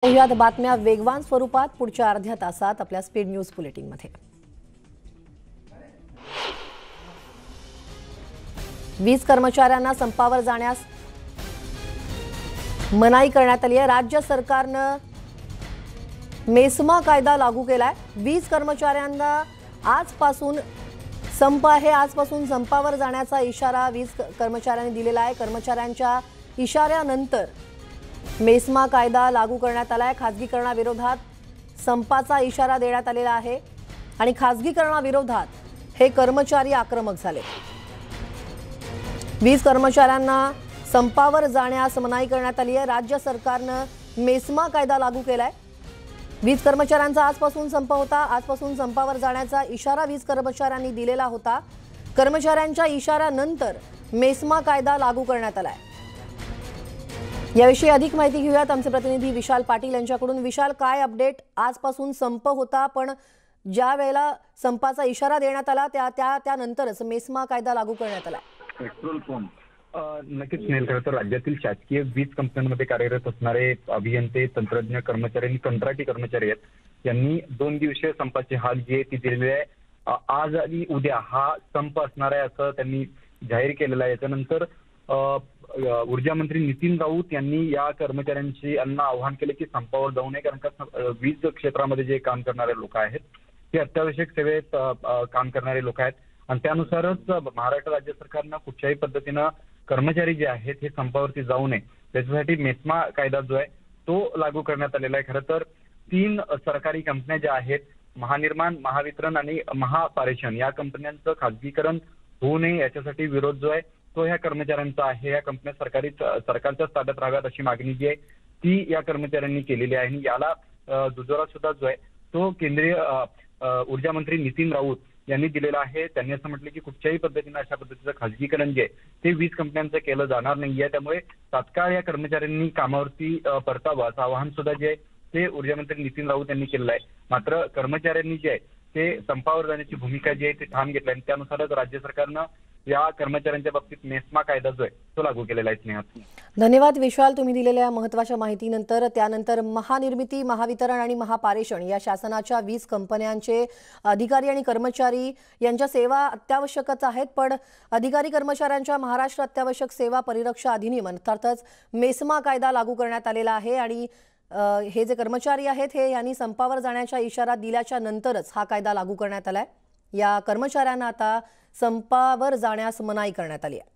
यात बातम्या वेगवान स्वरूपात पुढच्या अर्ध्या तासात आपल्या स्पीड न्यूज बुलेटिनमध्ये। वीज कर्मचाऱ्यांना संपावर जाण्यास मनाई करण्यात आली आहे। राज्य सरकारने मेस्मा कायदा लागू केलाय। वीज कर्मचाऱ्यांना आजपासून संप आहे। आजपासून संपावर जाण्याचा इशारा वीज कर्मचाऱ्यांनी दिलेला आहे। कर्मचाऱ्यांच्या इशाऱ्यानंतर मेस्मा कायदा लागू करण्यात आलाय। खासगीकरणाविरोधात संपाचा इशारा देण्यात आलेला आहे आणि खासगीकरणाविरोधात हे कर्मचारी आक्रमक झाले। वीज कर्मचाऱ्यांना संपावर जाण्यास मनाई करण्यात आली आहे। राज्य सरकारने मेस्मा कायदा लागू केलाय। वीज कर्मचाऱ्यांचा आजपासून संप होता। आजपासून संपावर जाण्याचा इशारा वीज कर्मचाऱ्यांनी दिलेला होता। कर्मचाऱ्यांच्या इशाऱ्यानंतर मेस्मा कायदा लागू करण्यात आलाय। याविषयी अधिक माहिती घेऊयात आमचे प्रतिनिधी विशाल पाटील यांच्याकडून। विशाल, काय अपडेट? आजपासून संप होता, पण ज्या वेळेला संपाचा इशारा देण्यात आला त्यानंतरच मेस्मा कायदा लागू करण्यात आला। पेट्रोल पंप नक्कीच स्नेहल, खरं तर राज्यातील शासकीय वीज कंपन्यांमध्ये कार्यरत असणारे अभियंते, तंत्रज्ञ कर्मचारी आणि कंत्राटी कर्मचारी आहेत यांनी 2 दिवसीय संपाची हाल जी आहे ती दिलेली आहे। आज आणि उद्या हा संप असणार आहे असं त्यांनी जाहीर केलेलं आहे। याच्यानंतर ऊर्जा मंत्री नितीन राऊत यांनी या कर्मचाऱ्यांशी आवाहन केले की संपावर जाऊ नये, कारण का वीज क्षेत्रामध्ये जे काम करणारे लोक आहेत ते अत्यावश्यक सेवेत काम करणारे लोक आहेत आणि त्यानुसारच महाराष्ट्र राज्य सरकारनं कुठच्याही पद्धतीनं कर्मचारी जे आहेत हे संपावरती जाऊ नये त्याच्यासाठी मेस्मा कायदा जो आहे तो लागू करण्यात आलेला आहे। खरं तर 3 सरकारी कंपन्या ज्या आहेत, महानिर्माण, महावितरण आणि महापारेषण, या कंपन्यांचं खासगीकरण होऊ नये याच्यासाठी विरोध जो आहे तो ह्या कर्मचाऱ्यांचा आहे। या कंपन्या सरकारच्याच ताब्यात राहाव्यात अशी मागणी जी आहे ती या कर्मचाऱ्यांनी केलेली आहे आणि याला दुजोरा सुद्धा जो आहे तो केंद्रीय ऊर्जा मंत्री नितीन राऊत यांनी दिलेला आहे। त्यांनी असं म्हटलं की कुठच्याही पद्धतीने अशा पद्धतीचं खासगीकरण जे आहे ते वीज कंपन्यांचं केलं जाणार नाहीये, त्यामुळे तात्काळ या कर्मचाऱ्यांनी कामावरती परतावं असं आवाहन सुद्धा जे आहे ते ऊर्जा मंत्री नितीन राऊत यांनी केलेलं आहे। मात्र कर्मचाऱ्यांनी जे आहे ते संपावर जाण्याची भूमिका जी आहे ती ठाम घेतली आणि त्यानुसारच राज्य सरकारनं या कर्मचाऱ्यांच्या बाबतीत मेस्मा कायदा जो आहे तो लागू केलेला आहे। स्नेहा, धन्यवाद विशाल, तुम्ही दिलेल्या महत्त्वाच्या माहितीनंतर। त्यानंतर महानिर्मिती, महावितरण आणि महापारेषण या शासनाच्या वीज कंपन्यांचे अधिकारी आणि कर्मचारी यांच्या सेवा अत्यावश्यकच आहेत, पण अधिकारी कर्मचाऱ्यांच्या महाराष्ट्र अत्यावश्यक सेवा परिरक्षा अधिनियम अर्थातच मेस्मा कायदा लागू करण्यात आलेला आहे आणि हे जे कर्मचारी आहेत हे यांनी संपावर जाण्याचा इशारा दिल्याच्या नंतरच हा कायदा लागू करण्यात आलाय। या कर्मचाऱ्यांना आता संपावर जाण्यास मनाई करण्यात आली आहे।